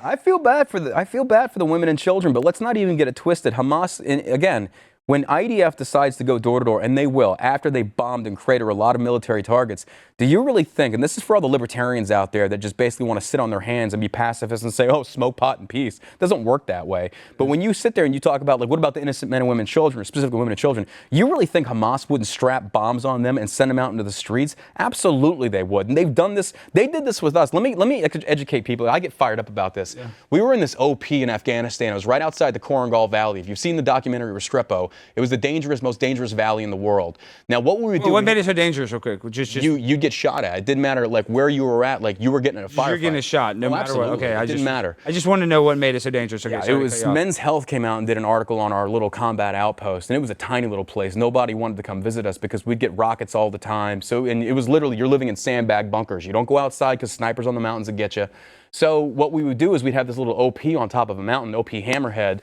I feel bad for the women and children, but let's not even get it twisted. Hamas, again, when IDF decides to go door to door, and they will, after they bombed and crater a lot of military targets, do you really think, and this is for all the libertarians out there that just basically want to sit on their hands and be pacifists and say, oh, smoke pot in peace. It doesn't work that way. But when you sit there and you talk about, like, what about the innocent men and women and children, specifically women and children, you really think Hamas wouldn't strap bombs on them and send them out into the streets? Absolutely they would. And they've done this. They did this with us. Let me educate people. I get fired up about this. Yeah. We were in this OP in Afghanistan. It was right outside the Korangal Valley. If you've seen the documentary Restrepo, it was the most dangerous valley in the world. Now, what we would do? What made it so dangerous, real quick? You'd get shot at. It didn't matter, like, where you were at. Like, you were getting in a firefight. You're getting a shot, no matter what. Okay, it didn't matter. I just want to know what made it so dangerous. Okay, yeah, it was Men's Health came out and did an article on our little combat outpost, and it was a tiny little place. Nobody wanted to come visit us because we'd get rockets all the time. So, and it was literally, you're living in sandbag bunkers. You don't go outside because snipers on the mountains would get you. So what we would do is we'd have this little OP on top of a mountain, OP Hammerhead.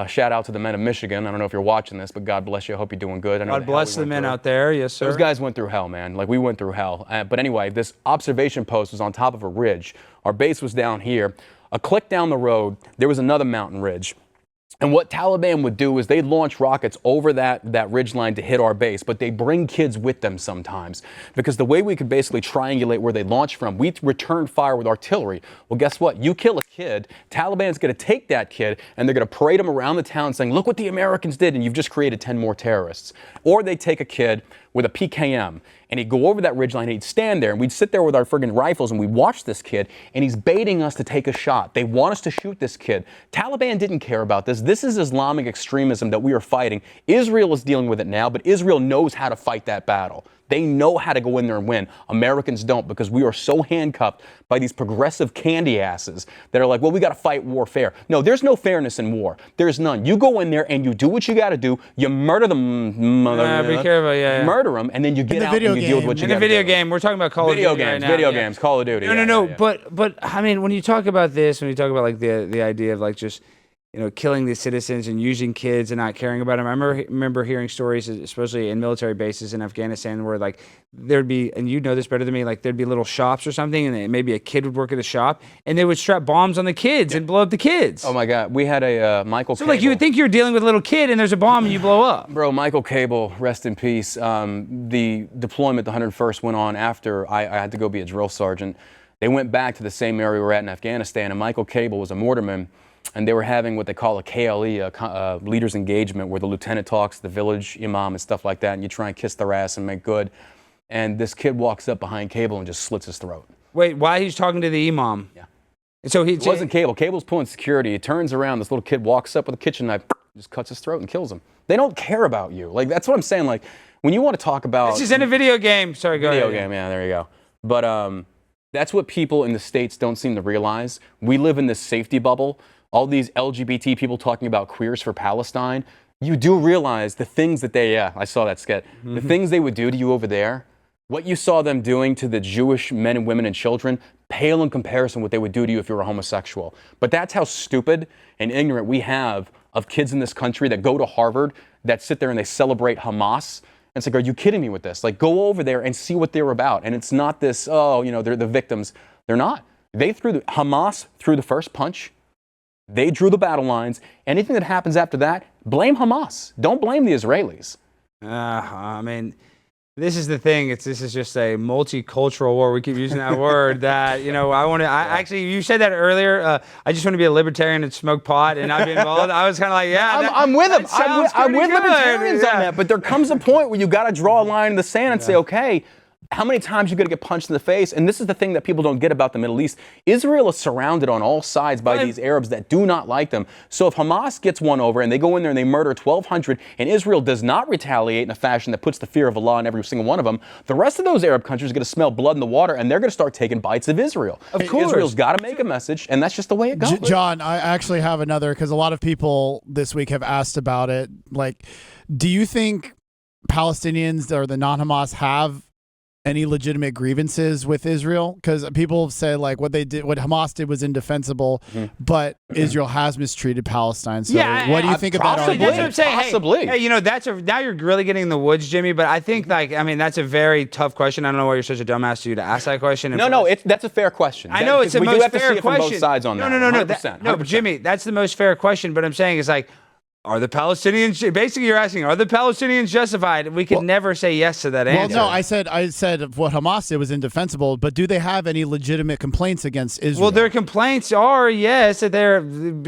Shout out to the men of Michigan. I don't know if you're watching this, but God bless you. I hope you're doing good. I know God bless the men out there. Yes, sir. Those guys went through hell, man. Like, we went through hell. But anyway, this observation post was on top of a ridge. Our base was down here. A click down the road, there was another mountain ridge. And what Taliban would do is they'd launch rockets over that ridgeline to hit our base, but they bring kids with them sometimes. Because the way we could basically triangulate where they launch from, we return fire with artillery. Well, guess what? You kill a kid, Taliban's going to take that kid, and they're going to parade him around the town saying, look what the Americans did, and you've just created 10 more terrorists. Or they take a kid with a PKM, and he'd go over that ridgeline, and he'd stand there, and we'd sit there with our friggin' rifles, and we'd watch this kid, and he's baiting us to take a shot. They want us to shoot this kid. Taliban didn't care about this. This is Islamic extremism that we are fighting. Israel is dealing with it now, but Israel knows how to fight that battle. They know how to go in there and win. Americans don't, because we are so handcuffed by these progressive candy asses that are like, well, we got to fight warfare. No, there's no fairness in war. There's none. You go in there and you do what you got to do. You murder them, be careful, murder them, and then you get out and you deal with what you got to do. In the video game, we're talking about Call of Duty right now. Video games, Call of Duty. No. But I mean, when you talk about this, when you talk about like the idea of like just, you know, killing the citizens and using kids and not caring about them. I remember hearing stories, especially in military bases in Afghanistan, where like there'd be, and you know this better than me, like there'd be little shops or something, and maybe a kid would work at a shop, and they would strap bombs on the kids and blow up the kids. Oh my God, we had a Michael. So like you would think you're dealing with a little kid, and there's a bomb and you blow up. Bro, Michael Cable, rest in peace. The deployment, the 101st, went on after I had to go be a drill sergeant. They went back to the same area we were at in Afghanistan, and Michael Cable was a mortarman. And they were having what they call a KLE, a leaders engagement, where the lieutenant talks to the village imam and stuff like that, and you try and kiss their ass and make good. And this kid walks up behind Cable and just slits his throat. Wait, why he's talking to the imam? Yeah. And so it wasn't Cable. Cable's pulling security. He turns around. This little kid walks up with a kitchen knife, just cuts his throat and kills him. They don't care about you. Like, that's what I'm saying. Like, when you want to talk about... This is in a video game. Sorry, go ahead. Video game, yeah, there you go. But that's what people in the States don't seem to realize. We live in this safety bubble. All these LGBT people talking about queers for Palestine, you do realize the things that they, I saw that skit, the things they would do to you over there, what you saw them doing to the Jewish men and women and children, pale in comparison what they would do to you if you were a homosexual. But that's how stupid and ignorant we have of kids in this country that go to Harvard, that sit there and they celebrate Hamas. And it's like, are you kidding me with this? Like, go over there and see what they're about. And it's not this, oh, you know, they're the victims. They're not. Hamas threw the first punch. They drew the battle lines. Anything that happens after that, blame Hamas. Don't blame the Israelis. I mean, this is the thing. This is just a multicultural war. We keep using that word. That, you know, actually, you said that earlier. I just want to be a libertarian and smoke pot and not be involved. I was kind of like, yeah. I'm with them. I'm with libertarians on that. But there comes a point where you got to draw a line in the sand and say, okay, how many times you got to get punched in the face? And this is the thing that people don't get about the Middle East. Israel is surrounded on all sides by these Arabs that do not like them. So if Hamas gets one over and they go in there and they murder 1,200 and Israel does not retaliate in a fashion that puts the fear of Allah in every single one of them, the rest of those Arab countries are going to smell blood in the water and they're going to start taking bites of Israel. Of course. Israel's got to make a message, and that's just the way it goes. John, I actually have another, because a lot of people this week have asked about it. Like, do you think Palestinians or the non-Hamas have any legitimate grievances with Israel? Because people say like what Hamas did was indefensible, but Israel has mistreated Palestine. So what do you think of that That's argument? what I'm saying. Possibly. Hey, now you're really getting in the woods, Jimmy. But I think that's a very tough question. I don't know why you're such a dumbass to ask that question. No, that's a fair question. I know it's the we most do have fair to see it question. from both sides on that. No, 100%, no, but Jimmy, that's the most fair question. But I'm saying is like, are the Palestinians basically? You're asking, are the Palestinians justified? We can never say yes to that answer. Well, no, I said what Hamas did was indefensible, but do they have any legitimate complaints against Israel? Well, their complaints are yes that they're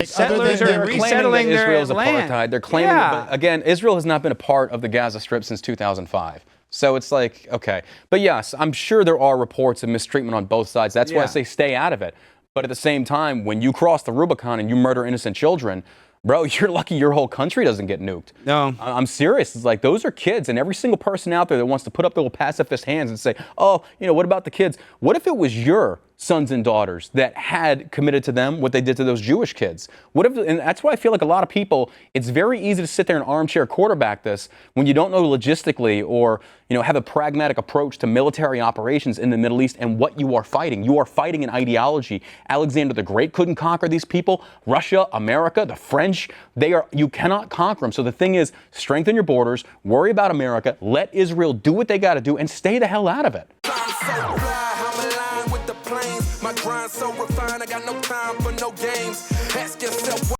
settlers than are resettling their Israel's land. apartheid. They're claiming, but again, Israel has not been a part of the Gaza Strip since 2005. So it's like, okay. But yes, I'm sure there are reports of mistreatment on both sides. That's why I say stay out of it. But at the same time, when you cross the Rubicon and you murder innocent children, bro, you're lucky your whole country doesn't get nuked. No. I'm serious. It's like those are kids, and every single person out there that wants to put up their little pacifist hands and say, oh, what about the kids? What if it was your sons and daughters that had committed to them what they did to those Jewish kids? What if? And that's why I feel like a lot of people, it's very easy to sit there and armchair quarterback this when you don't know logistically or have a pragmatic approach to military operations in the Middle East and what you are fighting. You are fighting an ideology. Alexander the Great couldn't conquer these people. Russia, America, the French, you cannot conquer them. So the thing is, strengthen your borders, worry about America, let Israel do what they got to do, and stay the hell out of it. My grind so refined, I got no time for no games. Ask yourself